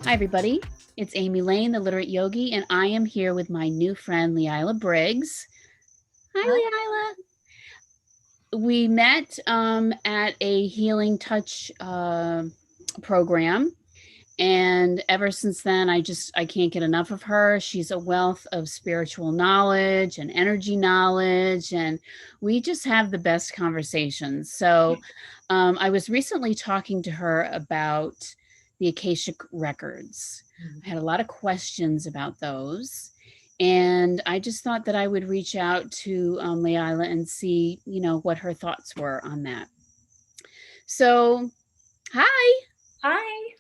Hi, everybody. It's Amy Lane, the Literate Yogi, and I am here with my new friend, Leila Briggs. Hi. Hi, Leila. We met at a Healing Touch program, and ever since then, I can't get enough of her. She's a wealth of spiritual knowledge and energy knowledge, and we just have the best conversations. So, I was recently talking to her about the Akashic Records. I had a lot of questions about those. And I just thought that I would reach out to Leila and see, what her thoughts were on that. So, hi. Hi.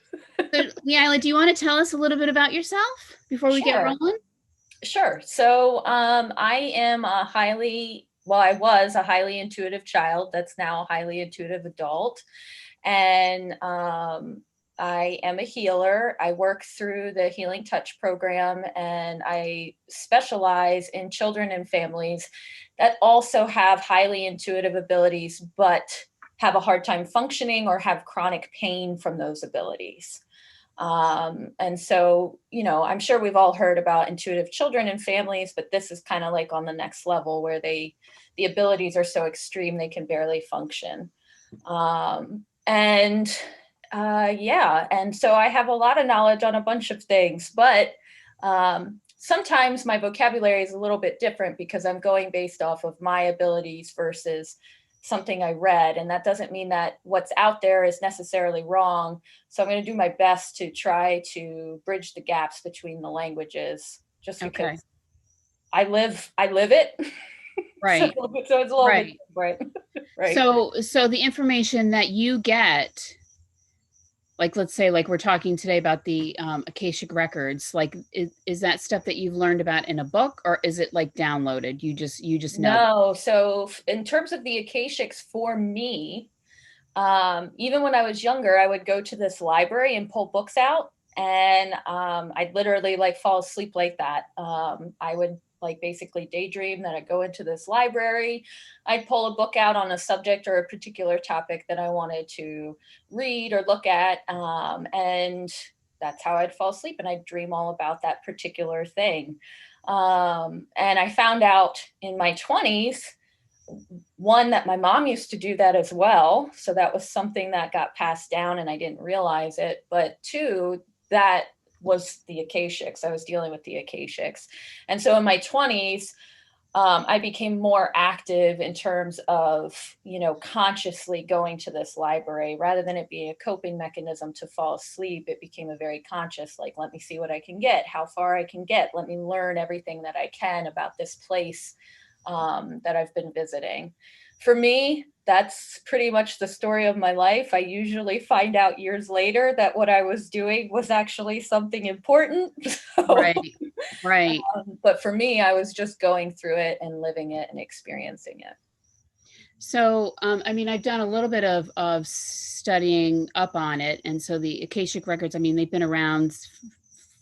So, Leila, do you want to tell us a little bit about yourself before we get Sure. rolling? Sure. I am I was a highly intuitive child that's now a highly intuitive adult. And I am a healer. I work through the Healing Touch program, and I specialize in children and families that also have highly intuitive abilities, but have a hard time functioning or have chronic pain from those abilities. And so, I'm sure we've all heard about intuitive children and families, but this is kind of like on the next level where the abilities are so extreme they can barely function. And Yeah, and so I have a lot of knowledge on a bunch of things, but sometimes my vocabulary is a little bit different because I'm going based off of my abilities versus something I read. And that doesn't mean that what's out there is necessarily wrong. So I'm going to do my best to try to bridge the gaps between the languages just Okay. because I live it. so, Right. so it's a little bit Right. different. Right. So the information that you get, like let's say like we're talking today about the Akashic Records, like is that stuff that you've learned about in a book, or is it like downloaded? You just know that. No, in terms of the Akashics for me, even when I was younger, I would go to this library and pull books out, and I'd literally like fall asleep like that. I would like basically daydream that I'd go into this library, I'd pull a book out on a subject or a particular topic that I wanted to read or look at, and that's how I'd fall asleep, and I'd dream all about that particular thing. And I found out in my 20s, one, that my mom used to do that as well. So that was something that got passed down and I didn't realize it. But two, that was the Akashics. I was dealing with the Akashics. And so in my 20s, I became more active in terms of, consciously going to this library rather than it being a coping mechanism to fall asleep. It became a very conscious, like, let me see what I can get, how far I can get. Let me learn everything that I can about this place that I've been visiting. For me, that's pretty much the story of my life. I usually find out years later that what I was doing was actually something important. So, Right. Right. but for me, I was just going through it and living it and experiencing it. So, I mean, I've done a little bit of studying up on it, and so the Akashic Records, I mean, they've been around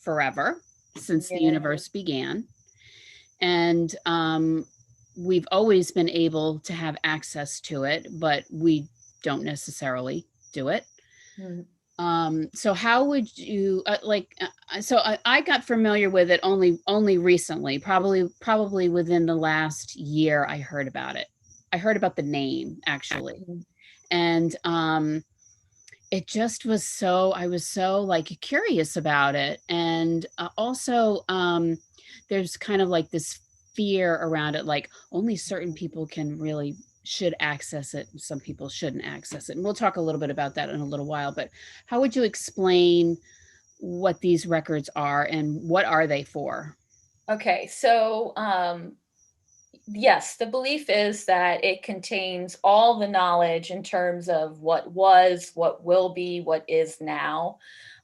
forever since the Yeah. universe began, and we've always been able to have access to it, but we don't necessarily do it. Mhm. So how would you I got familiar with it only recently, probably within the last year I heard about it. I heard about the name actually. And it just was so I was so like curious about it. And also there's kind of like this fear around it, like only certain people can really should access it, some people shouldn't access it, and we'll talk a little bit about that in a little while. But how would you explain what these records are and what are they for? Okay, so yes, the belief is that it contains all the knowledge in terms of what was, what will be, what is now,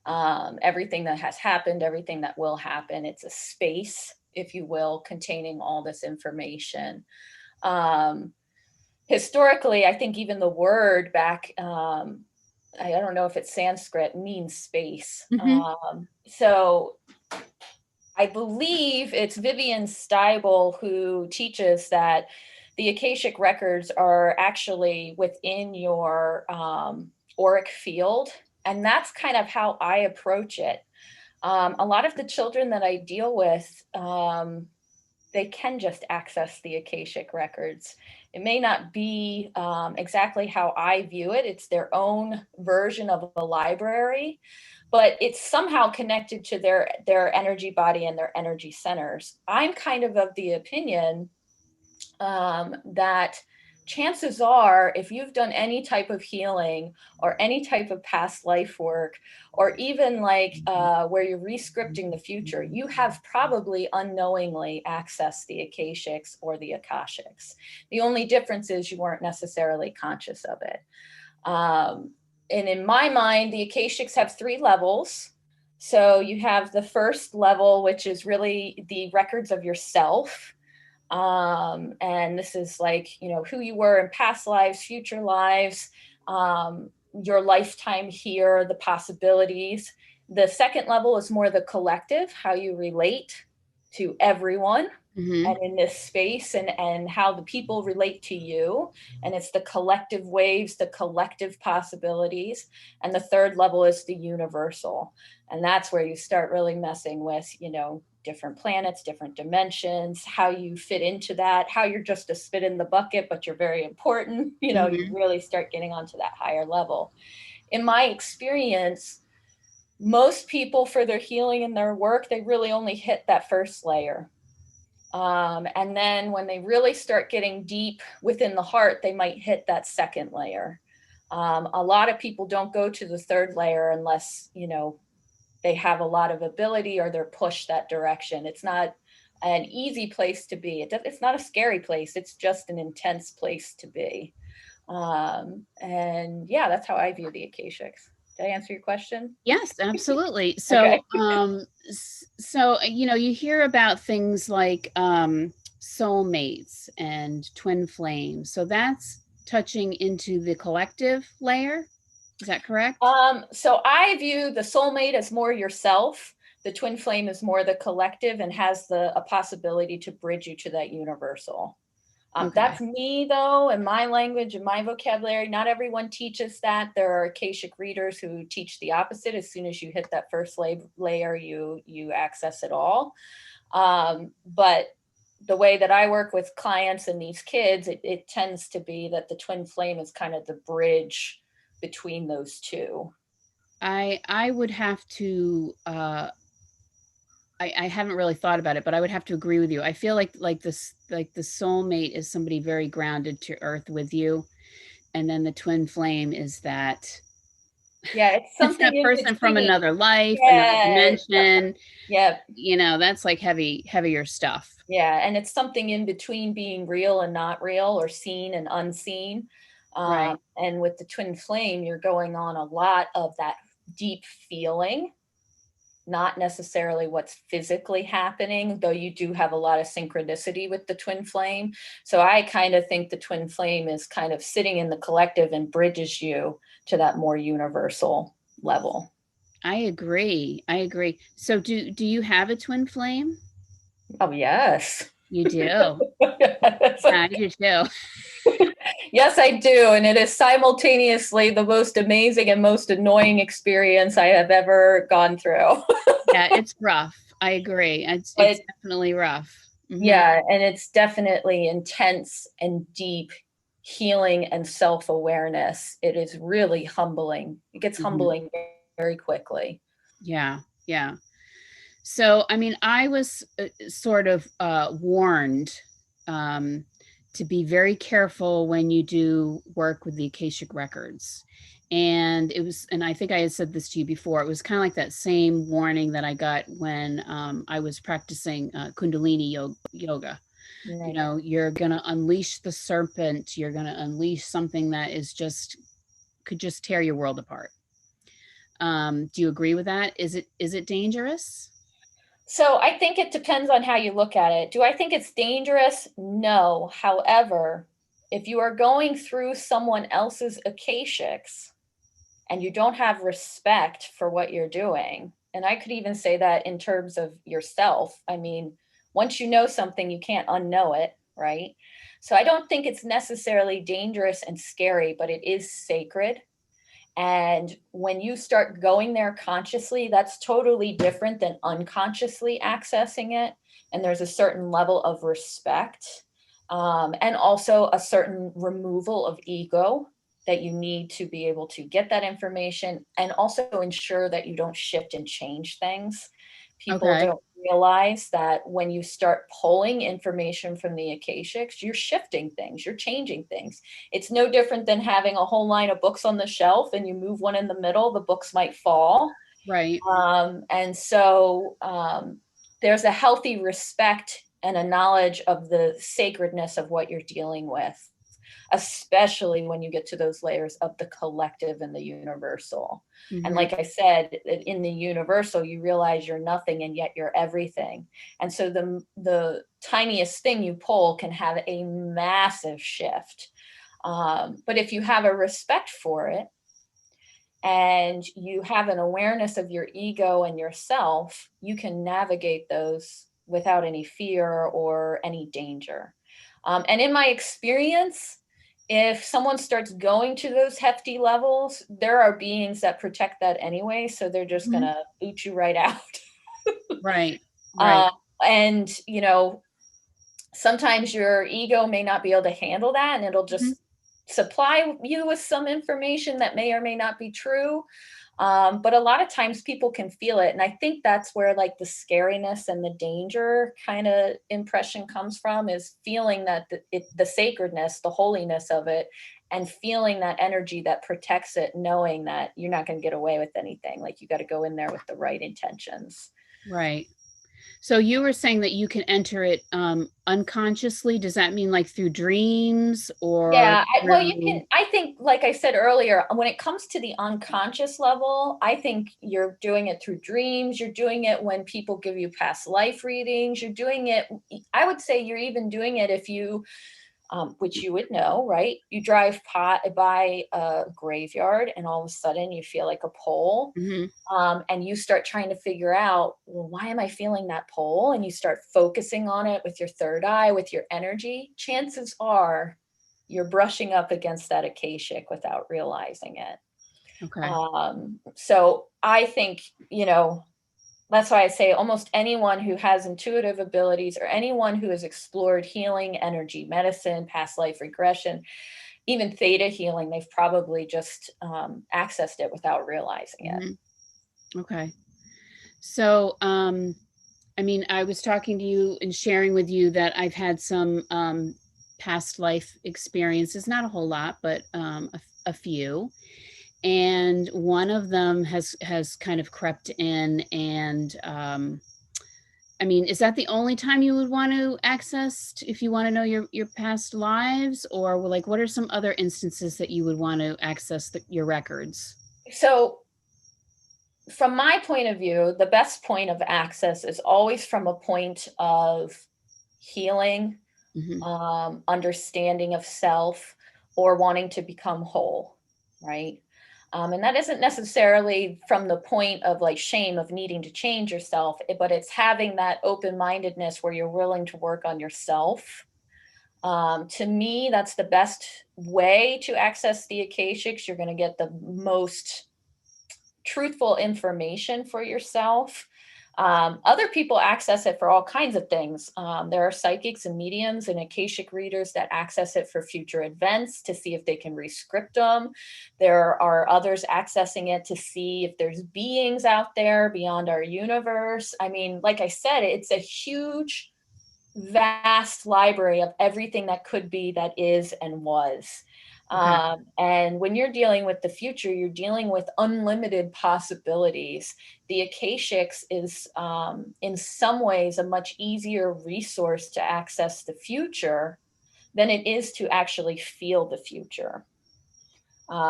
everything that has happened, everything that will happen. It's a space, if you will, containing all this information. Um, Historically, I think even the word back, I don't know if it's Sanskrit, means space. Hmm. So I believe it's Vivian Steibel who teaches that the Akashic records are actually within your auric field. And that's kind of how I approach it. A lot of the children that I deal with, they can just access the Akashic records. It may not be exactly how I view it. It's their own version of a library, but it's somehow connected to their energy body and their energy centers. I'm kind of the opinion that chances are, if you've done any type of healing or any type of past life work, or even like where you're rescripting the future, you have probably unknowingly accessed the Akashics or the Akashics. The only difference is you weren't necessarily conscious of it. And in my mind, the Akashics have 3 levels. So you have the first level, which is really the records of yourself. And this is like, you know, who you were in past lives, future lives, your lifetime here, the possibilities. The second level is more the collective, how you relate to everyone and in this space, and how the people relate to you. And it's the collective waves, the collective possibilities. And the third level is the universal. And that's where you start really messing with, you know, different planets, different dimensions, how you fit into that, how you're just a spit in the bucket, but you're very important. You know, you really start getting onto that higher level. In my experience, most people for their healing and their work, they really only hit that first layer. And then when they really start getting deep within the heart, they might hit that second layer. A lot of people don't go to the third layer unless, you know, they have a lot of ability or they're pushed that direction. It's not an easy place to be. It's not a scary place. It's just an intense place to be. And yeah, that's how I view the Akashics. Did I answer your question? Yes, absolutely. Okay. So you know, you hear about things like soulmates and twin flames. So that's touching into the collective layer. Is that correct? So I view the soulmate as more yourself. The twin flame is more the collective and has a possibility to bridge you to that universal. Okay. That's me, though, in my language, in my vocabulary. Not everyone teaches that. There are Akashic readers who teach the opposite. As soon as you hit that first layer, you access it all. But the way that I work with clients and these kids, it tends to be that the twin flame is kind of the bridge between those two. I would have to I haven't really thought about it, but I would have to agree with you. I feel like this, like the soulmate is somebody very grounded to earth with you, and then the twin flame is that Yeah, it's it's something that in person from between. another life, another Yeah, dimension. yeah, You know, that's like heavier stuff. yeah, and it's something in between being real and not real, or seen and unseen. Right. And with the twin flame, you're going on a lot of that deep feeling, not necessarily what's physically happening, though you do have a lot of synchronicity with the twin flame. So I kind of think the twin flame is kind of sitting in the collective and bridges you to that more universal level. I agree. I agree. So do you have a twin flame? Oh, yes. You do. Yes, Yeah, I do too. yes, I do. And it is simultaneously the most amazing and most annoying experience I have ever gone through. Yeah, it's rough. I agree. It's But it's definitely rough. yeah, and it's definitely intense and deep healing and self-awareness. It is really humbling. It gets Hmm. humbling very quickly. Yeah, yeah. So, I mean, I was sort of warned um, to be very careful when you do work with the Akashic Records. And it was, and I think I had said this to you before, it was kind of like that same warning that I got when I was practicing Kundalini yoga. You Right. know, you're going to unleash the serpent, you're going to unleash something that is just, could just tear your world apart. Do you agree with that? Is it dangerous? So I think it depends on how you look at it. Do I think it's dangerous? No. However, if you are going through someone else's akashics and you don't have respect for what you're doing, and I could even say that in terms of yourself. I mean, once you know something, you can't unknow it, right? So I don't think it's necessarily dangerous and scary, but it is sacred. And when you start going there consciously, that's totally different than unconsciously accessing it. And there's a certain level of respect, and also a certain removal of ego that you need to be able to get that information, and also ensure that you don't shift and change things. People Okay. don't realize that when you start pulling information from the Akashics, you're shifting things, you're changing things. It's no different than having a whole line of books on the shelf and you move one in the middle, the books might fall. Right. And so there's a healthy respect and a knowledge of the sacredness of what you're dealing with, especially when you get to those layers of the collective and the universal. And Mm-hmm. like I said, in the universal, you realize you're nothing and yet you're everything. And so the tiniest thing you pull can have a massive shift. But if you have a respect for it, and you have an awareness of your ego and yourself, you can navigate those without any fear or any danger. And in my experience, if someone starts going to those hefty levels, there are beings that protect that anyway. So they're just going Mm-hmm. to boot you right out. Right. uh, Right. and, sometimes your ego may not be able to handle that, and it'll Mm-hmm. just supply you with some information that may or may not be true. But a lot of times people can feel it. And I think that's where like the scariness and the danger kind of impression comes from, is feeling that the sacredness, the holiness of it, and feeling that energy that protects it, knowing that you're not going to get away with anything. Like you got to go in there with the right intentions. Right. So you were saying that you can enter it unconsciously. Does that mean like through dreams or Yeah, well, you through? can, I think, like I said earlier, when it comes to the unconscious level, I think you're doing it through dreams. You're doing it when people give you past life readings. You're doing it, I would say you're even doing it if you, which you would know, right? You drive by a graveyard and all of a sudden you feel like a pull. Mhm. And you start trying to figure out, well, why am I feeling that pull? And you start focusing on it with your third eye, with your energy. Chances are you're brushing up against that Akashic without realizing it. Okay. So I think, that's why I say almost anyone who has intuitive abilities, or anyone who has explored healing, energy medicine, past life regression, even theta healing, they've probably just accessed it without realizing it. Mhm. Okay. So, I mean, I was talking to you and sharing with you that I've had some past life experiences, not a whole lot, but a few. And one of them has kind of crept in, and I mean, is that the only time you would want to access if you want to know your past lives, or like what are some other instances that you would want to access your records? So from my point of view, the best point of access is always from a point of healing, Hmm. understanding of self, or wanting to become whole, right? And that isn't necessarily from the point of like shame of needing to change yourself, but it's having that open mindedness where you're willing to work on yourself. To me, that's the best way to access the Akashics. You're going to get the most truthful information for yourself. Other people access it for all kinds of things. There are psychics and mediums and Akashic readers that access it for future events to see if they can rescript them. There are others accessing it to see if there's beings out there beyond our universe. I mean, like I said, it's a huge, vast library of everything that could be, that is, and was. Okay. And when you're dealing with the future, you're dealing with unlimited possibilities. The Akashics is, in some ways, a much easier resource to access the future than it is to actually feel the future.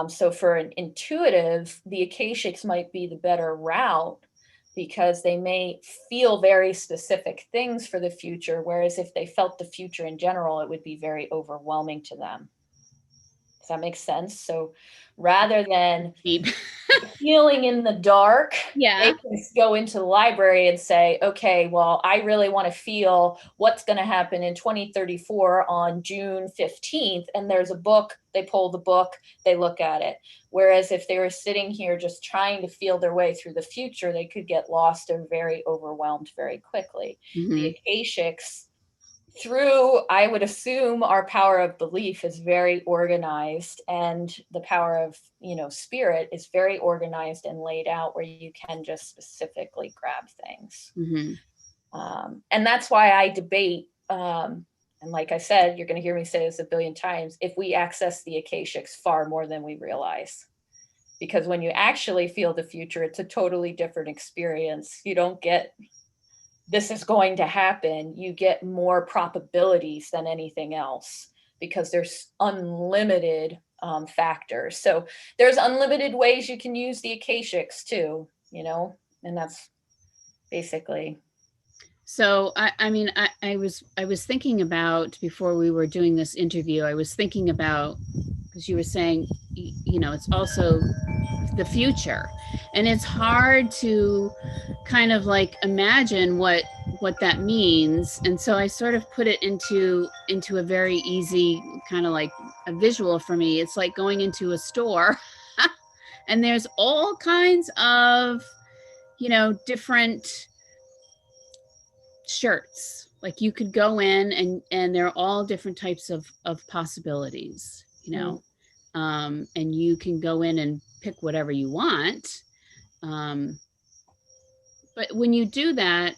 So for an intuitive, the Akashics might be the better route, because they may feel very specific things for the future, whereas if they felt the future in general, it would be very overwhelming to them. Does that make sense? So rather than Deep. feeling in the dark, they Yeah. can go into the library and say, okay, well, I really want to feel what's going to happen in 2034 on June 15th. And there's a book, they pull the book, they look at it. Whereas if they were sitting here just trying to feel their way through the future, they could get lost and very overwhelmed very quickly. The Akashics, through, I would assume, our power of belief is very organized, and the power of, spirit is very organized and laid out where you can just specifically grab things. And that's why I debate, and like I said, you're going to hear me say this a billion times, if we access the Akashics far more than we realize. Because when you actually feel the future, it's a totally different experience. You don't get, this is going to happen. You get more probabilities than anything else because there's unlimited factors. So there's unlimited ways you can use the Akashics too, and that's basically. So I mean, I was thinking about, before we were doing this interview, I was thinking about, because you were saying, it's also the future, and it's hard to kind of like imagine what that means. And so I sort of put it into a very easy kind of like a visual for me. It's like going into a store and there's all kinds of, different shirts. Like you could go in and they're all different types of possibilities, and you can go in and pick whatever you want. But when you do that,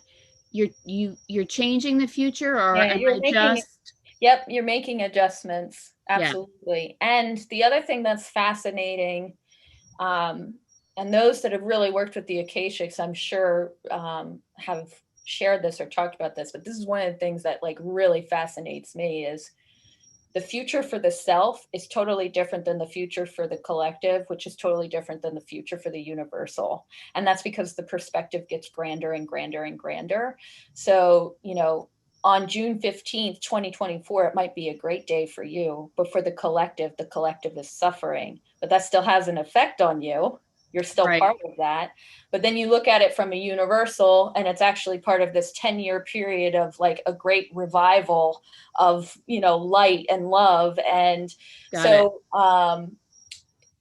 you're changing the future, or Yeah, am you're I making, just? yep, you're making adjustments. Yeah. Absolutely. And the other thing that's fascinating, and those that have really worked with the Akashics, I'm sure, have shared this or talked about this, but this is one of the things that like really fascinates me is the future for the self is totally different than the future for the collective, which is totally different than the future for the universal. And that's because the perspective gets grander and grander and grander. So, on June 15th, 2024, it might be a great day for you, but for the collective is suffering, but that still has an effect on you. You're still Right. part of that. But then you look at it from a universal, and it's actually part of this 10-year period of like a great revival of, light and love. And Got it.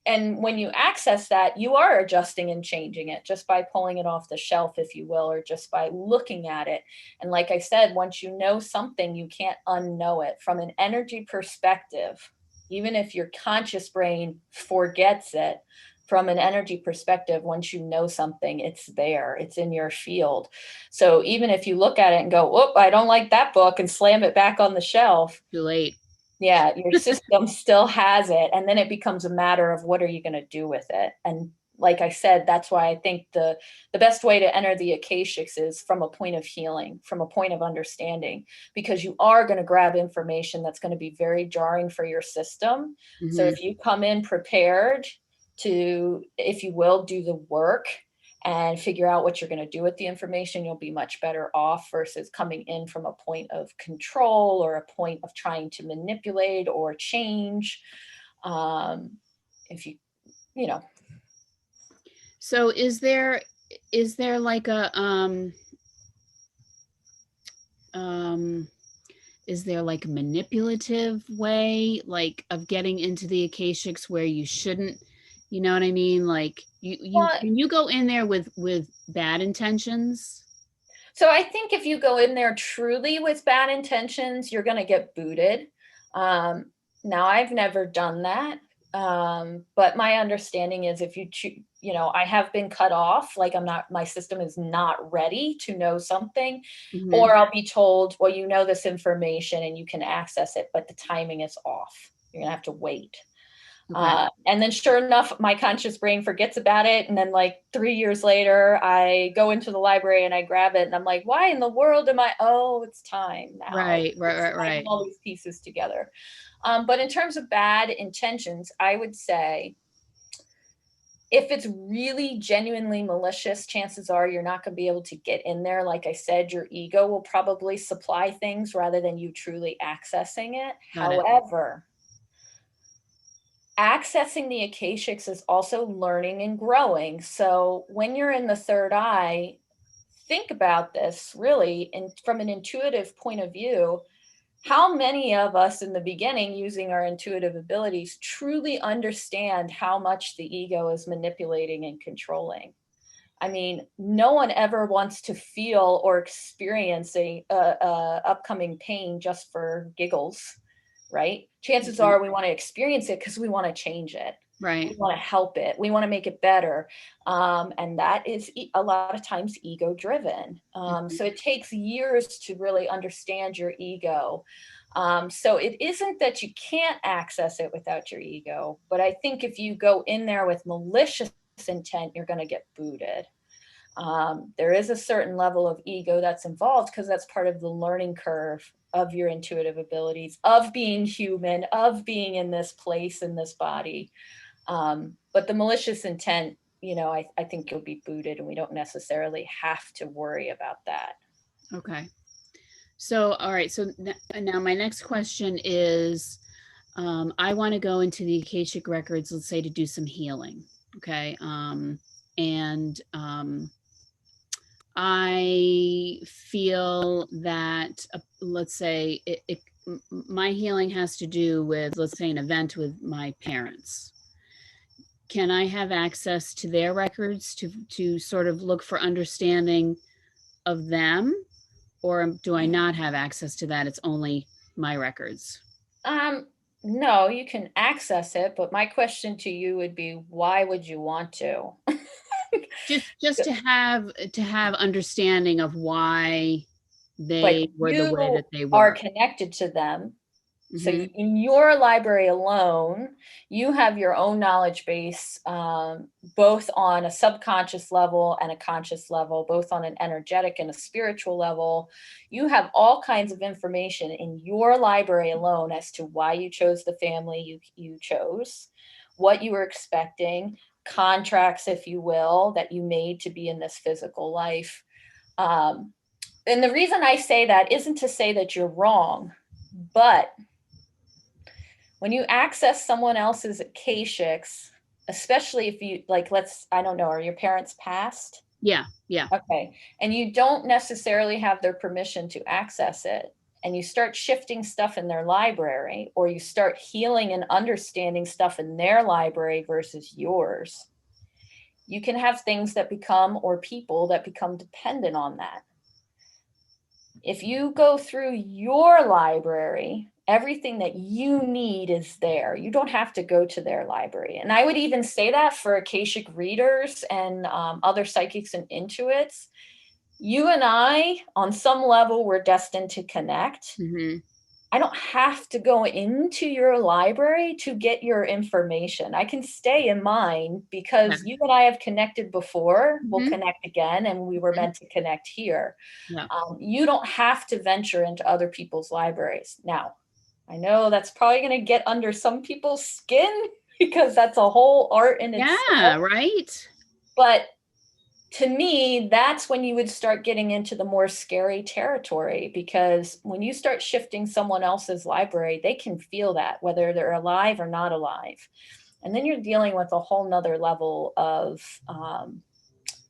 and when you access that, you are adjusting and changing it just by pulling it off the shelf, if you will, or just by looking at it. And like I said, once you know something, you can't unknow it. From an energy perspective, even if your conscious brain forgets it, from an energy perspective, once you know something, it's there, it's in your field. So even if you look at it and go, "Whoop, I don't like that book," and slam it back on the shelf, Too late. yeah, your system still has it. And then it becomes a matter of what are you going to do with it? And like I said, that's why I think the best way to enter the Akashics is from a point of healing, from a point of understanding, because you are going to grab information that's going to be very jarring for your system. So if you come in prepared to, if you will, do the work and figure out what you're going to do with the information, you'll be much better off versus coming in from a point of control or a point of trying to manipulate or change. If you know. So is there like a is there like a manipulative way, like, of getting into the Akashics where you shouldn't, you know what I mean? Like Well, can you go in there with bad intentions? so I think if you go in there truly with bad intentions, you're going to get booted. Now, I've never done that. But my understanding is if I have been cut off, like my system is not ready to know something, or I'll be told, well, this information and you can access it, but the timing is off. You're going to have to wait. Okay. And then sure enough, my conscious brain forgets about it. And then like 3 years later, I go into the library and I grab it and I'm like, why in the world oh, it's time now. Right. All these pieces together. But in terms of bad intentions, I would say if it's really genuinely malicious, chances are you're not going to be able to get in there. Like I said, your ego will probably supply things rather than you truly accessing it. Got it. However, accessing the Akashics is also learning and growing. So when you're in the third eye, think about this really, and from an intuitive point of view, how many of us in the beginning using our intuitive abilities truly understand how much the ego is manipulating and controlling? I mean, no one ever wants to feel or experience a upcoming pain just for giggles, right? Chances Mhm. are we want to experience it because we want to change it. We Right. want to help it. We want to make it better. And that is a lot of times ego driven. Mhm. So it takes years to really understand your ego. So it isn't that you can't access it without your ego, but I think if you go in there with malicious intent, you're going to get booted. There is a certain level of ego that's involved because that's part of the learning curve of your intuitive abilities, of being human, of being in this place, in this body. But the malicious intent, I think you'll be booted, and we don't necessarily have to worry about that. Okay. So, all right. So now my next question is, I want to go into the Akashic Records, let's say, to do some healing. Okay. And I feel that, let's say, my healing has to do with, let's say, an event with my parents. Can I have access to their records to sort of look for understanding of them, or do I not have access to that? It's only my records. Um, no, you can access it, but my question to you would be, why would you want to? Just to have understanding of why But they were the way you that they are were. connected to them. So Hmm. in your library alone, you have your own knowledge base, both on a subconscious level and a conscious level, both on an energetic and a spiritual level. You have all kinds of information in your library alone as to why you chose the family you chose, what you were expecting, contracts, if you will, that you made to be in this physical life. Um, and the reason I say that isn't to say that you're wrong, but when you access someone else's akashics, especially if you like, I don't know, are your parents passed? Yeah, yeah. Okay. And you don't necessarily have their permission to access it. And you start shifting stuff in their library, or you start healing and understanding stuff in their library versus yours. You can have things that become, or people that become dependent on that. If you go through your library, everything that you need is there. You don't have to go to their library. And I would even say that for Akashic readers and other psychics and intuits. You and I, on some level, we're destined to connect. Hmm. I don't have to go into your library to get your information. I can stay in mine Yeah. because you and I have connected before. We'll Hmm. connect again, and we were Hmm. meant to connect here. Yeah. You don't have to venture into other people's libraries. Now, I know that's probably going to get under some people's skin because that's a whole art in Yeah, itself. right? But to me, that's when you would start getting into the more scary territory, because when you start shifting someone else's library, they can feel that, whether they're alive or not alive. And then you're dealing with a whole nother level of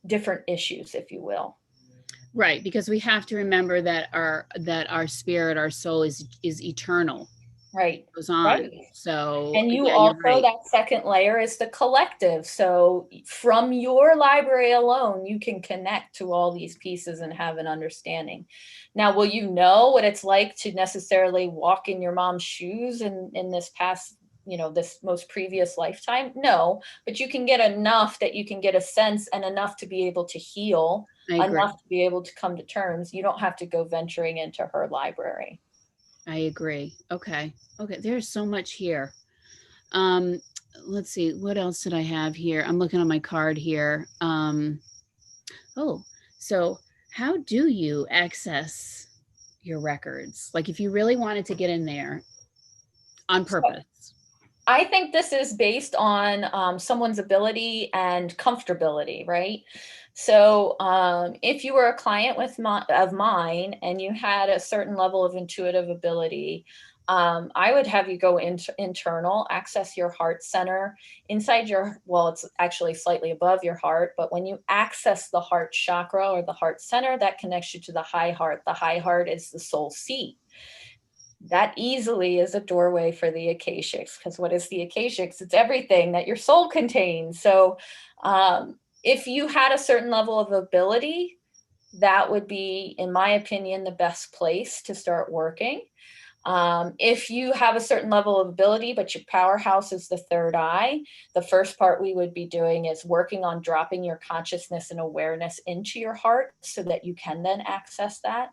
different issues, if you will. Right, because we have to remember that our spirit, our soul is eternal. Right. It goes on. Right. So, And you yeah, you're also, right. that second layer is the collective. So from your library alone, you can connect to all these pieces and have an understanding. Now, will you know what it's like to necessarily walk in your mom's shoes in this past, this most previous lifetime? No, but you can get enough that you can get a sense, and enough to be able to heal, I agree. enough to be able to come to terms. You don't have to go venturing into her library. I agree. Okay. Okay, there's so much here. Um, let's see, what else did I have here? I'm looking on my card here. Oh, so how do you access your records? Like, if you really wanted to get in there on So purpose. I think this is based on someone's ability and comfortability, right? So if you were a client of mine and you had a certain level of intuitive ability, I would have you go internal, access your heart center inside well, it's actually slightly above your heart, but when you access the heart chakra or the heart center, that connects you to the high heart. The high heart is the soul seat. That easily is a doorway for the Akashics, because what is the Akashics? It's everything that your soul contains. So if you had a certain level of ability, that would be, in my opinion, the best place to start working. If you have a certain level of ability, but your powerhouse is the third eye, the first part we would be doing is working on dropping your consciousness and awareness into your heart so that you can then access that.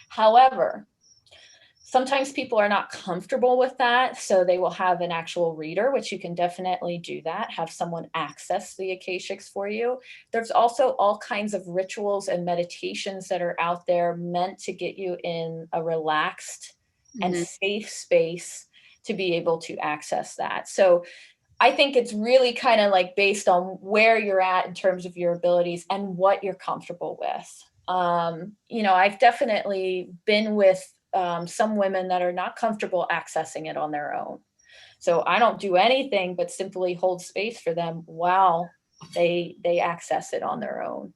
However, sometimes people are not comfortable with that, so they will have an actual reader, which you can definitely do that, have someone access the Akashics for you. There's also all kinds of rituals and meditations that are out there meant to get you in a relaxed and safe space to be able to access that. So I think it's really kind of like based on where you're at in terms of your abilities and what you're comfortable with. I've definitely been with some women that are not comfortable accessing it on their own. So I don't do anything but simply hold space for them while they access it on their own.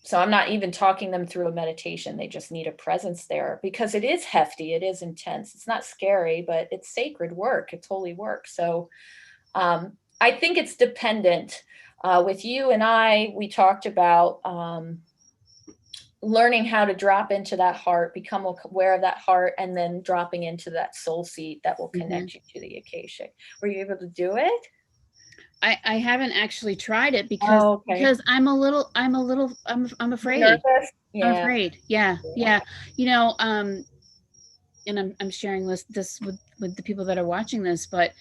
So I'm not even talking them through a meditation. They just need a presence there because it is hefty. It is intense. It's not scary, but it's sacred work. It's holy work. So I think it's dependent. With you and I, we talked about learning how to drop into that heart, become aware of that heart, and then dropping into that soul seat that will connect you to the Akashic. Were you able to do it? I haven't actually tried it because I'm afraid. Nervous? Yeah. I'm afraid. Yeah. And I'm sharing this with the people that are watching this, but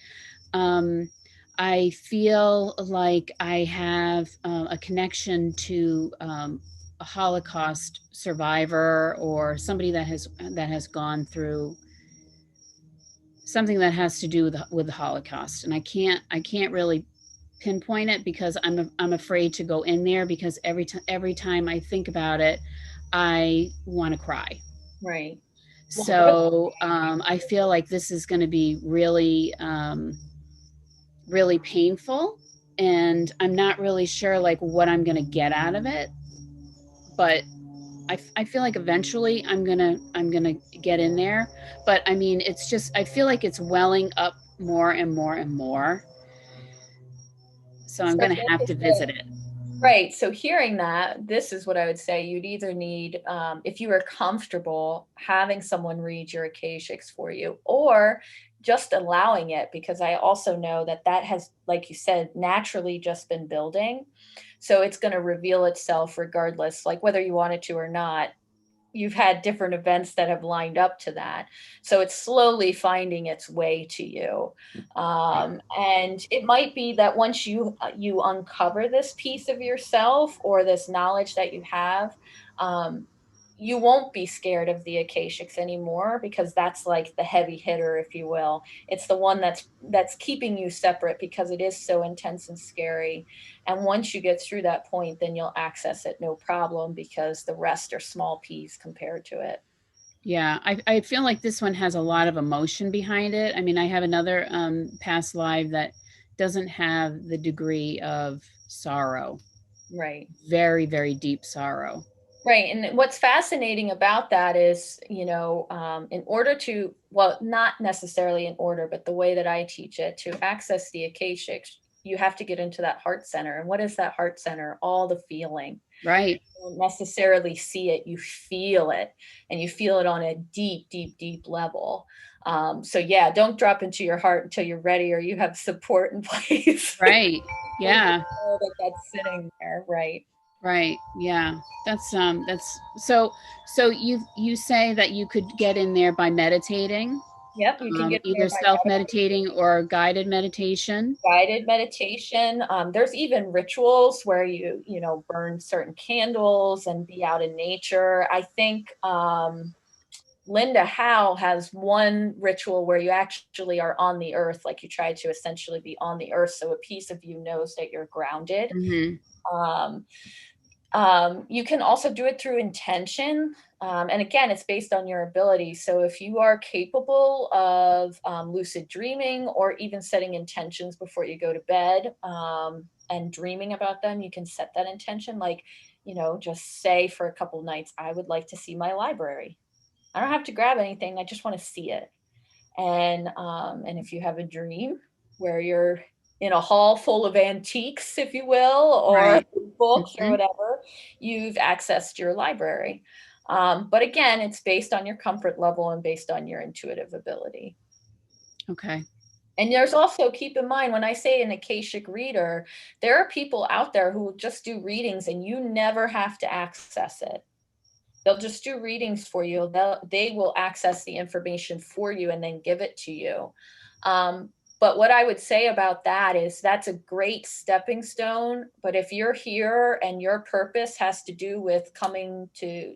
I feel like I have a connection to a Holocaust survivor or somebody that has gone through something that has to do with the Holocaust, and I can't really pinpoint it because I'm afraid to go in there because every time I think about it, I want to cry. Right. So I feel like this is going to be really really painful, and I'm not really sure like what I'm going to get out of it, but I feel like eventually I'm gonna get in there. But I mean, it's just I feel like it's welling up more and more and more. So I'm gonna have to visit it. Right. So hearing that, this is what I would say. You'd either need, if you are comfortable having someone read your Akashics for you, or just allowing it, because I also know that has, like you said, naturally just been building. So it's going to reveal itself regardless, like whether you want it to or not. You've had different events that have lined up to that. So it's slowly finding its way to you. And it might be that once you uncover this piece of yourself or this knowledge that you have, you won't be scared of the Akashics anymore, because that's like the heavy hitter, if you will. It's the one that's keeping you separate because it is so intense and scary. And once you get through that point, then you'll access it no problem, because the rest are small peas compared to it. Yeah, I feel like this one has a lot of emotion behind it. I mean, I have another past live that doesn't have the degree of sorrow. Right. Very, very deep sorrow. Right. And what's fascinating about that is, in order to, well, not necessarily in order, but the way that I teach it, to access the Akashics, you have to get into that heart center. And what is that heart center? All the feeling. Right. You don't necessarily see it, you feel it, and you feel it on a deep, deep, deep level. So yeah, don't drop into your heart until you're ready or you have support in place. Right. Yeah. That's sitting there. Right. Right. Yeah. That's so you say that you could get in there by meditating? Yep, you can get Either self-meditating or guided meditation. Guided meditation. There's even rituals where you burn certain candles and be out in nature. I think Linda Howe has one ritual where you actually are on the earth, like you try to essentially be on the earth, so a piece of you knows that you're grounded. Mm-hmm. You can also do it through intention. And again, it's based on your ability. So if you are capable of lucid dreaming or even setting intentions before you go to bed, and dreaming about them, you can set that intention. Like, just say for a couple nights, I would like to see my library. I don't have to grab anything. I just want to see it. And if you have a dream where you're in a hall full of antiques, if you will, or Right. books or Hmm. whatever, you've accessed your library. But again, it's based on your comfort level and based on your intuitive ability. Okay. And there's also, keep in mind, when I say an Akashic reader, there are people out there who will just do readings and you never have to access it. They'll just do readings for you. They will access the information for you and then give it to you. But what I would say about that is that's a great stepping stone. But if you're here and your purpose has to do with coming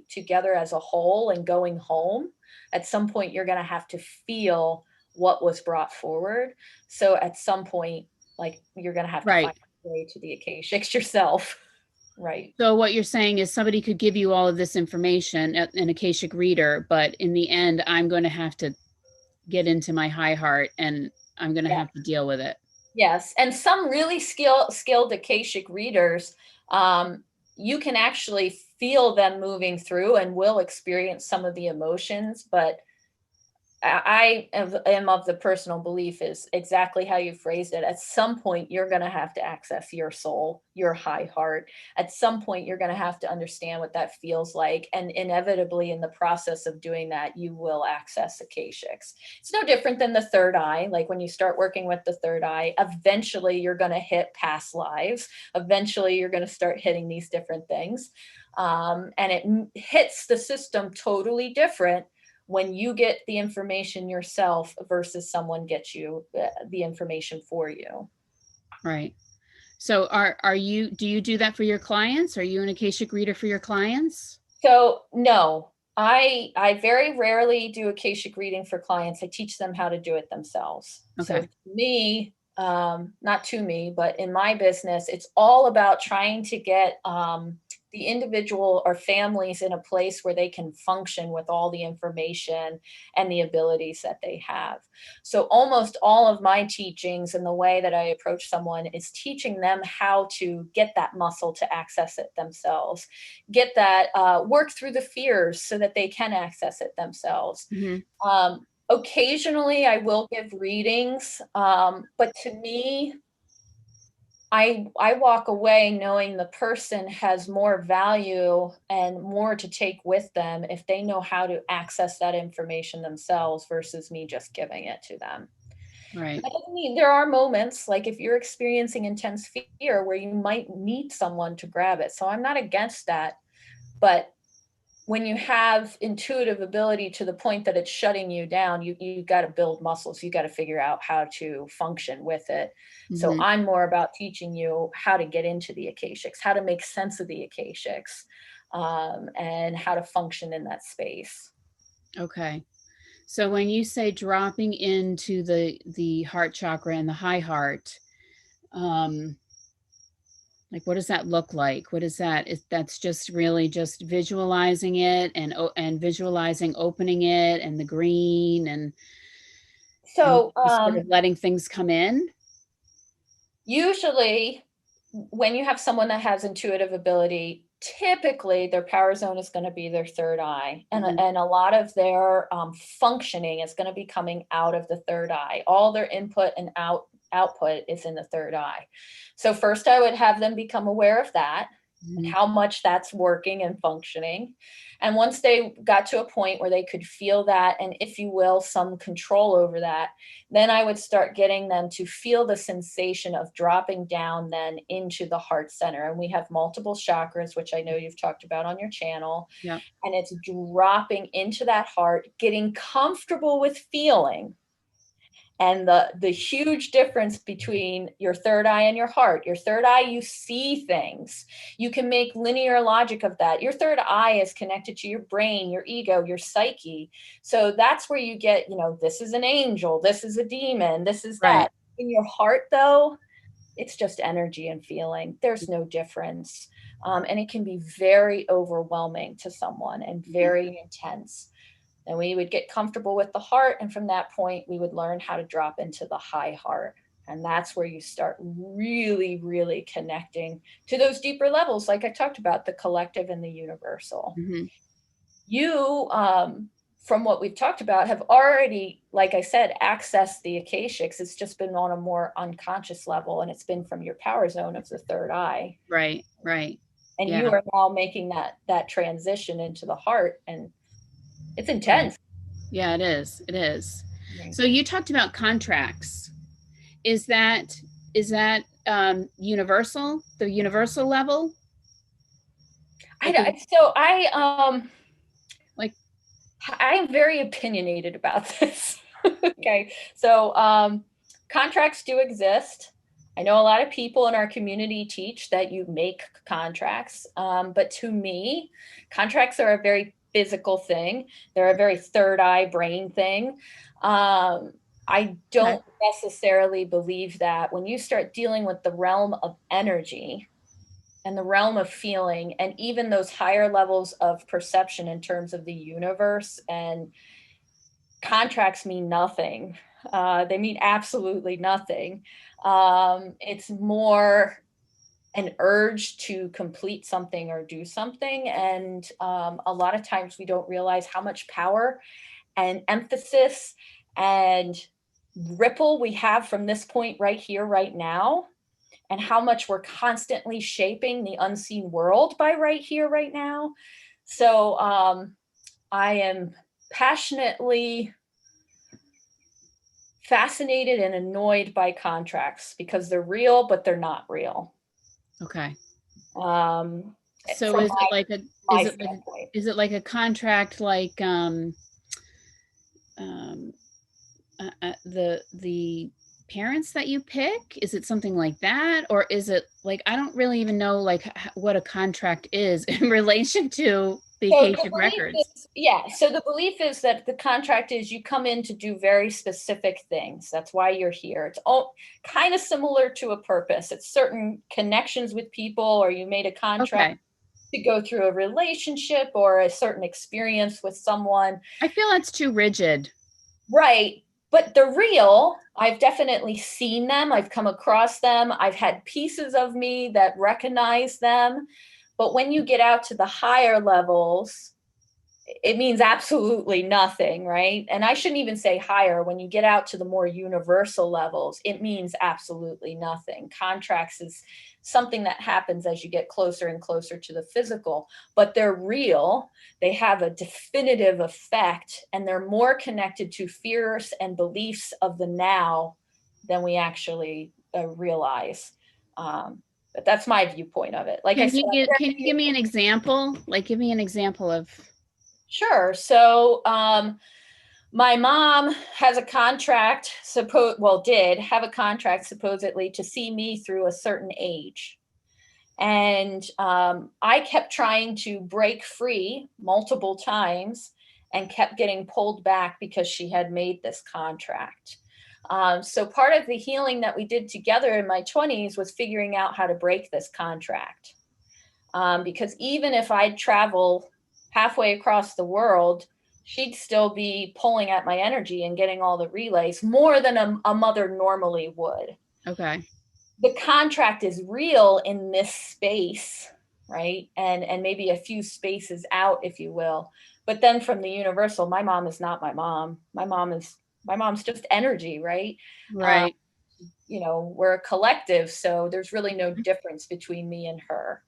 together as a whole and going home, at some point you're going to have to feel what was brought forward. So at some point, like, you're going to have to Right. find a way to the Akashics yourself. Right. So what you're saying is somebody could give you all of this information, an Akashic reader, but in the end, I'm going to have to get into my high heart and I'm going to Yeah. have to deal with it. Yes, and some really skilled Akashic readers, you can actually feel them moving through and will experience some of the emotions, but am of the personal belief is exactly how you phrased it. At some point, you're going to have to access your soul, your high heart. At some point, you're going to have to understand what that feels like. And inevitably, in the process of doing that, you will access Akashics. It's no different than the third eye. Like when you start working with the third eye, eventually you're going to hit past lives. Eventually, you're going to start hitting these different things. And it hits the system totally different when you get the information yourself versus someone gets you the information for you. Right. So do you do that for your clients? Are you an Akashic reader for your clients? So no, I very rarely do Akashic reading for clients. I teach them how to do it themselves. So Okay. to me, not to me, but in my business, it's all about trying to get the individual or families in a place where they can function with all the information and the abilities that they have. So almost all of my teachings and the way that I approach someone is teaching them how to get that muscle to access it themselves, get that, work through the fears so that they can access it themselves. Hmm. Occasionally I will give readings, but to me, I walk away knowing the person has more value and more to take with them if they know how to access that information themselves versus me just giving it to them. Right. That doesn't mean there are moments, like if you're experiencing intense fear, where you might need someone to grab it. So I'm not against that. But when you have intuitive ability to the point that it's shutting you down, you got to build muscles. You got to figure out how to function with it. So Hmm. I'm more about teaching you how to get into the Akashics, how to make sense of the Akashics, and how to function in that space. Okay. So when you say dropping into the heart chakra and the high heart, um, like what does that look like? What is that? That's just really just visualizing it and visualizing opening it and the green and So just sort of letting things come in. usually, when you have someone that has intuitive ability, typically their power zone is going to be their third eye, and Hmm. and a lot of their functioning is going to be coming out of the third eye. All their input and output is in the third eye. So first, I would have them become aware of that and Hmm. how much that's working and functioning. And once they got to a point where they could feel that, and if you will, some control over that, then I would start getting them to feel the sensation of dropping down then into the heart center. And we have multiple chakras, which I know you've talked about on your channel. Yep. And it's dropping into that heart, getting comfortable with feeling. And the huge difference between your third eye and your heart: your third eye, you see things, you can make linear logic of that. Your third eye is connected to your brain, your ego, your psyche. So that's where you get, this is an angel, this is a demon, this is Right. that. In your heart, though, it's just energy and feeling. There's no difference. And it can be very overwhelming to someone and very intense. And we would get comfortable with the heart. And from that point, we would learn how to drop into the high heart. And that's where you start really, really connecting to those deeper levels, like I talked about, the collective and the universal. Mm-hmm. You, from what we've talked about, have already, like I said, accessed the Akashics. It's just been on a more unconscious level, and it's been from your power zone of the third eye. Right. And Yeah. you are now making that transition into the heart, and it's intense. Yeah, it is. It is. Right. So you talked about contracts. Is that universal? The universal level? Like, I'm very opinionated about this. Okay, so contracts do exist. I know a lot of people in our community teach that you make contracts, but to me, contracts are a very physical thing. They're a very third eye brain thing. I don't necessarily believe that when you start dealing with the realm of energy and the realm of feeling, and even those higher levels of perception in terms of the universe, and contracts mean nothing. They mean absolutely nothing. It's more an urge to complete something or do something. And a lot of times we don't realize how much power and emphasis and ripple we have from this point right here, right now, and how much we're constantly shaping the unseen world by right here, right now. So I am passionately fascinated and annoyed by contracts because they're real, but they're not real. okay. So is it like a is it like a contract like the parents that you pick? Is it something like that, or is it like, I don't really even know like what a contract is in relation to the Akashic Records? So the belief is that the contract is you come in to do very specific things. That's why you're here. It's all kind of similar to a purpose. It's certain connections with people, or you made a contract to go through a relationship or a certain experience with someone. I feel that's too rigid. Right. But they're real. I've definitely seen them. I've come across them. I've had pieces of me that recognize them. But when you get out to the higher levels, it means absolutely nothing, right? And I shouldn't even say higher. When you get out to the more universal levels, it means absolutely nothing. Contracts is something that happens as you get closer and closer to the physical, but they're real. They have a definitive effect, and they're more connected to fears and beliefs of the now than we actually realize. But that's my viewpoint of it. Like can you give me an example? Like, give me an example of. Sure. So my mom has a contract, did have a contract supposedly to see me through a certain age. And I kept trying to break free multiple times and kept getting pulled back because she had made this contract. So part of the healing that we did together in my 20s was figuring out how to break this contract. Because even if I'd travel halfway across the world, she'd still be pulling at my energy and getting all the relays more than a mother normally would. Okay. The contract is real in this space, right? And maybe a few spaces out, if you will. But then from the universal, my mom is not my mom. My mom's just energy, right? Right. We're a collective, so there's really no difference between me and her.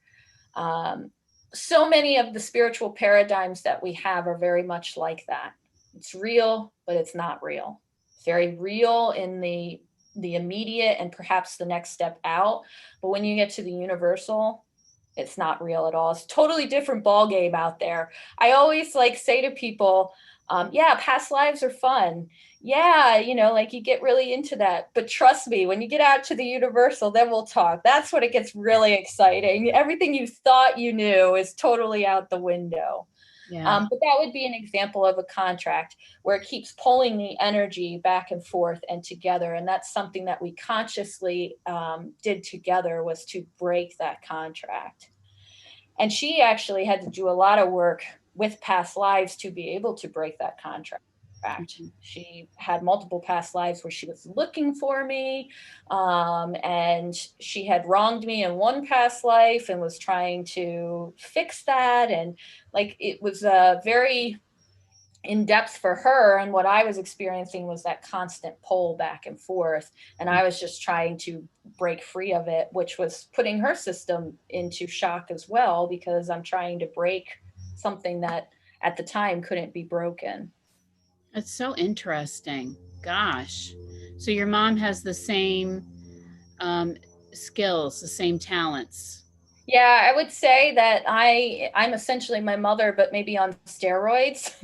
So many of the spiritual paradigms that we have are very much like that. It's real, but it's not real. It's very real in the immediate and perhaps the next step out. But when you get to the universal, it's not real at all. It's a totally different ball game out there. I always say to people, past lives are fun. Yeah, you get really into that. But trust me, when you get out to the universal, then we'll talk. That's when it gets really exciting. Everything you thought you knew is totally out the window. Yeah. But that would be an example of a contract where it keeps pulling the energy back and forth and together. And that's something that we consciously did together, was to break that contract. And she actually had to do a lot of work with past lives to be able to break that contract. Mhm. She had multiple past lives where she was looking for me, and she had wronged me in one past life and was trying to fix that. And like it was a very in depth for her, and what I was experiencing was that constant pull back and forth, and I was just trying to break free of it, which was putting her system into shock as well, because I'm trying to break something that at the time couldn't be broken. It's so interesting. Gosh. So your mom has the same um, skills, the same talents. Yeah, I would say that I'm essentially my mother, but maybe on steroids.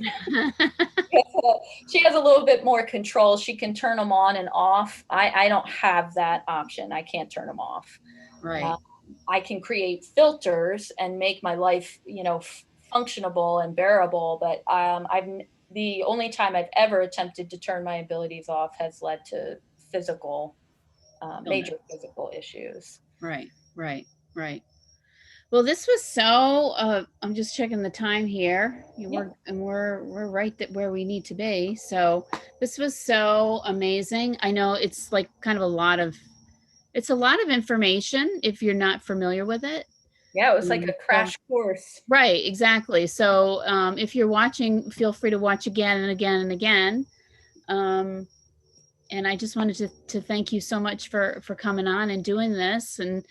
She has a little bit more control. She can turn them on and off. I don't have that option. I can't turn them off. Right. Uh, I can create filters and make my life, functionable and bearable. But the only time I've ever attempted to turn my abilities off has led to physical, major Illness. physical issues. Right. Right. Right. Well, this was so. I'm just checking the time here. Yeah. We're right that where we need to be. So this was so amazing. I know it's like kind of a lot of. It's a lot of information if you're not familiar with it. Yeah, it was like a So crash course. right, exactly. So if you're watching, feel free to watch again and again and again. Um, and I just wanted to thank you so much for coming on and doing this. And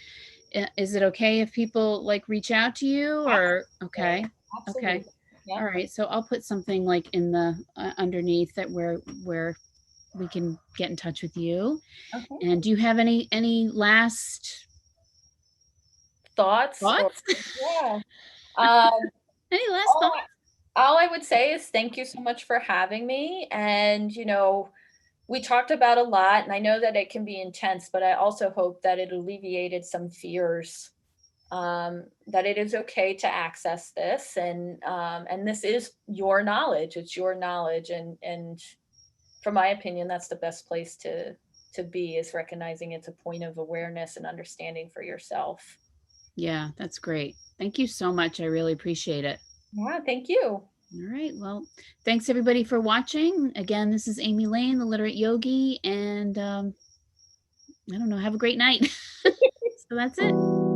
is it okay if people like reach out to you or okay? Absolutely. Okay. Absolutely. Yep. All right. So I'll put something like in the underneath that where we can get in touch with you. Okay. And do you have any last Thoughts or thoughts? yeah. Um, Any last all, thoughts? all I would say is thank you so much for having me. And, we talked about a lot, and I know that it can be intense, but I also hope that it alleviated some fears. That it is okay to access this, and this is your knowledge. It's your knowledge, and from my opinion, that's the best place to be, is recognizing it's a point of awareness and understanding for yourself. Yeah, that's great. Thank you so much. I really appreciate it. Yeah, thank you. All right. Well, thanks everybody for watching. Again, this is Amy Lane, the Literate Yogi, and I don't know, have a great night. So that's it.